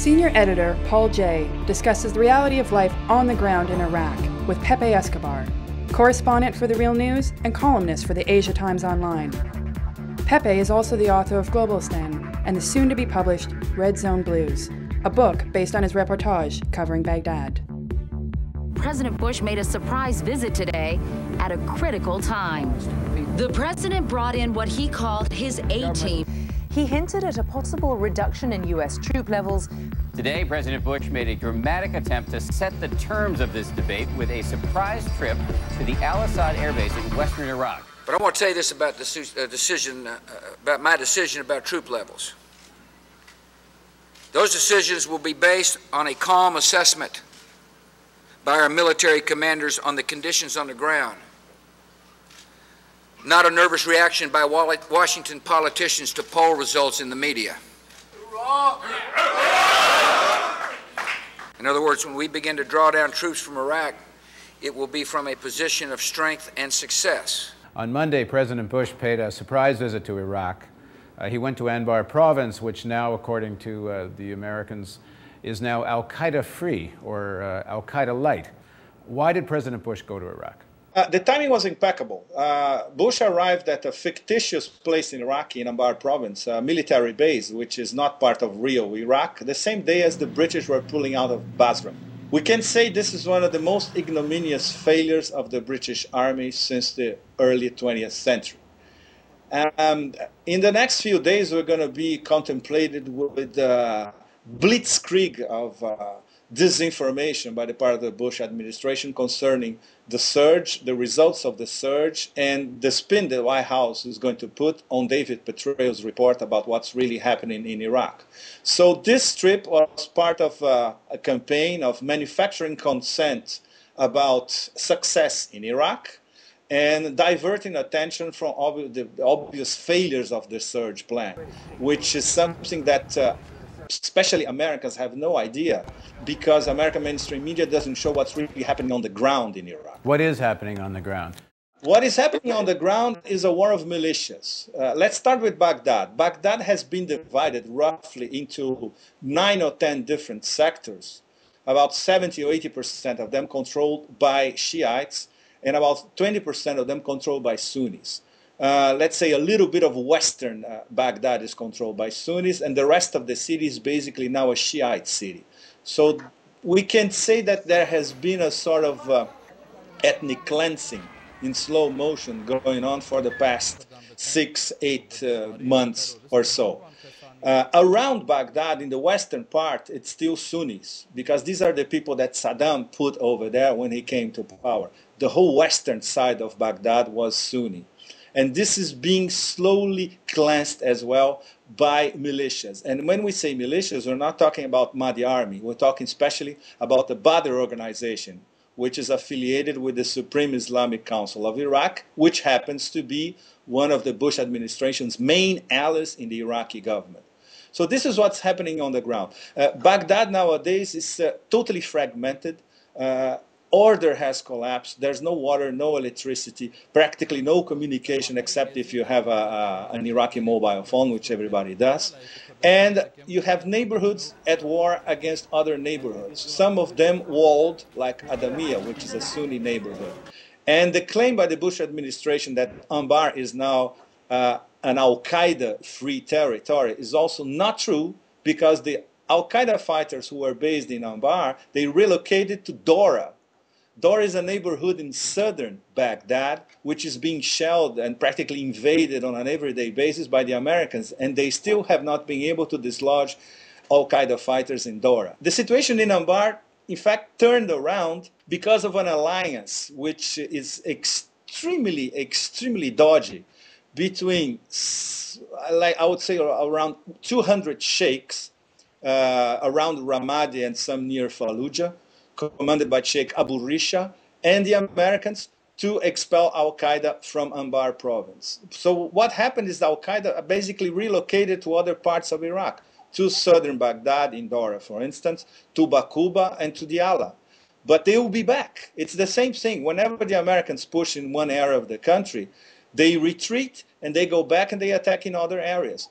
Senior editor Paul J. discusses the reality of life on the ground in Iraq with Pepe Escobar, correspondent for The Real News and columnist for the Asia Times Online. Pepe is also the author of Globalistan and the soon-to-be-published Red Zone Blues, a book based on his reportage covering Baghdad. President Bush made a surprise visit today at a critical time. The president brought in what he called his A-team. He hinted at a possible reduction in U.S. troop levels. Today, President Bush made a dramatic attempt to set the terms of this debate with a surprise trip to the Al-Assad air base in western Iraq. But I want to tell you this about about my decision about troop levels. Those decisions will be based on a calm assessment by our military commanders on the conditions on the ground, not a nervous reaction by Washington politicians to poll results in the media. In other words, when we begin to draw down troops from Iraq, it will be from a position of strength and success. On Monday, President Bush paid a surprise visit to Iraq. He went to Anbar province, which now, according to the Americans, is now al-Qaeda free or al-Qaeda light. Why did President Bush go to Iraq? The timing was impeccable. Bush arrived at a fictitious place in Iraq, in Anbar province, a military base, which is not part of real Iraq, the same day as the British were pulling out of Basra. We can say this is one of the most ignominious failures of the British Army since the early 20th century. In the next few days, we're going to be contemplated with the blitzkrieg of disinformation by the part of the Bush administration concerning the surge, the results of the surge, and the spin the White House is going to put on David Petraeus' report about what's really happening in Iraq. So this trip was part of a campaign of manufacturing consent about success in Iraq and diverting attention from the obvious failures of the surge plan, which is something that especially Americans have no idea, because American mainstream media doesn't show what's really happening on the ground in Iraq. What is happening on the ground? What is happening on the ground is a war of militias. Let's start with Baghdad. Baghdad has been divided roughly into 9 or 10 different sectors, about 70 or 80% of them controlled by Shiites, and about 20% of them controlled by Sunnis. Let's say a little bit of western Baghdad is controlled by Sunnis, and the rest of the city is basically now a Shiite city. So we can say that there has been a sort of ethnic cleansing in slow motion going on for the past 6-8 months or so. Around Baghdad, in the western part, it's still Sunnis, because these are the people that Saddam put over there when he came to power. The whole western side of Baghdad was Sunni. And this is being slowly cleansed as well by militias. And when we say militias, we're not talking about Mahdi army. We're talking especially about the Badr organization, which is affiliated with the Supreme Islamic Council of Iraq, which happens to be one of the Bush administration's main allies in the Iraqi government. So this is what's happening on the ground. Baghdad nowadays is totally fragmented. Order has collapsed. There's no water, no electricity, practically no communication except if you have an Iraqi mobile phone, which everybody does. And you have neighborhoods at war against other neighborhoods, some of them walled, like Adamiyah, which is a Sunni neighborhood. And the claim by the Bush administration that Anbar is now an al-Qaeda-free territory is also not true, because the al-Qaeda fighters who were based in Anbar, they relocated to Dora. Dora is a neighborhood in southern Baghdad, which is being shelled and practically invaded on an everyday basis by the Americans, and they still have not been able to dislodge al-Qaeda fighters in Dora. The situation in Anbar, in fact, turned around because of an alliance which is extremely dodgy between, like I would say, around 200 sheikhs around Ramadi and some near Fallujah, commanded by Sheikh Abu Risha, and the Americans to expel al-Qaeda from Anbar province. So what happened is al-Qaeda basically relocated to other parts of Iraq, to southern Baghdad, in Dora, for instance, to Baquba and to Diyala. But they will be back. It's the same thing. Whenever the Americans push in one area of the country, they retreat and they go back and they attack in other areas.